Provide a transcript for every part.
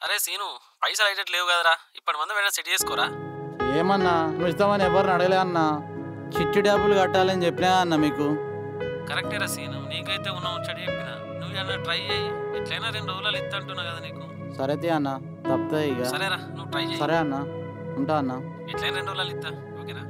అరే సీను, పైసలు అయితే లేవు కదరా, ఇప్పటి మంది వెంటనే సెట్ చేసుకోరా. ఏమన్నా నువ్వు ఇస్తామని ఎవరిని అడగలే అన్నా. చిట్టి డబ్బులు కట్టాలని చెప్పినా అన్న మీకు. కరెక్టేరా సీను, నీకైతే ఉన్న ముచ్చట చెప్పిన. నువ్వు అన్న ట్రై చేయి, ఎట్లయినా 2 రోజులు ఇస్తా అంటున్నా కదా నీకు. సరే అన్న, తప్పుతాయి ఇక. సరేరా, నువ్వు ట్రై చేయి. సరే అన్న, ఉంటా అన్న. ఎట్లయినా 2 రోజులు ఇస్తా, ఓకేనా?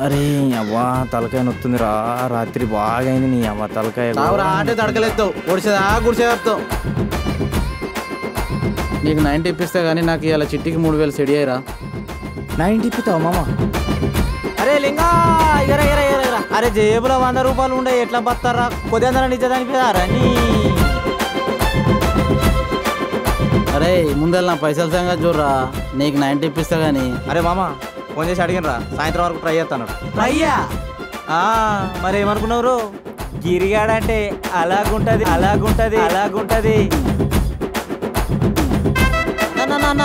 అరే అవ్వా తలకాయ నొత్తుందిరా, రాత్రి బాగా అయింది. నీ అవ్వ తలకాయ ఆటే తడకలేస్తావు, ఒడిసేదా గుడిసేస్తావు. నీకు 90 ఇప్పిస్తే కానీ నాకు ఇలా చిట్టికి 3000 సెడి అయ్యరా. 90 ఇప్పుతావు మామ? అరే లింగా ఎగరా ఎగరా ఎగరా. అరే జేబులో 100 రూపాయలు ఉండే ఎట్లా బతారా? కొద్దిగా నిజదానికి నీ. అరే ముందర నా పైసల సంగతి చూడరా, నీకు 90 ఇప్పిస్తా కానీ. అరే మామ ఫోన్ చేసి అడిగినరా, సాయంత్రం వరకు ట్రై చేస్తాను. ట్రైయా? మరి ఏమనుకున్నారు? గిరిగాడంటే అలాగుంటది అలాగుంటది అలాగుంటది. అన్న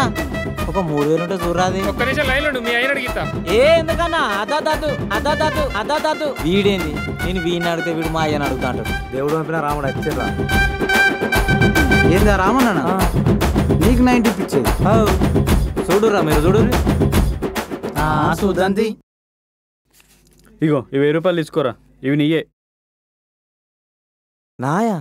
ఒక 3000 ఉంటే చూడరాది. ఒక్క నిమిషం లైన్ ఉండు, మీ అయిన అడిగితా. ఎందుకన్నా అదాదాదు వీడేంది? నేను వీడిని అడిగితే వీడు మా అయ్యని అడుగుతా అంటాడు. దేవుడు పంపిన రాముడు వచ్చేరా. ఏందా రామన్నా నీకు 90 ఇప్పించేది? చూడురా మీరు చూడు. చూద్దాంతి. ఇగో ఈ 1000 రూపాయలు తీసుకోరా, ఇవి నీయే. నాయా?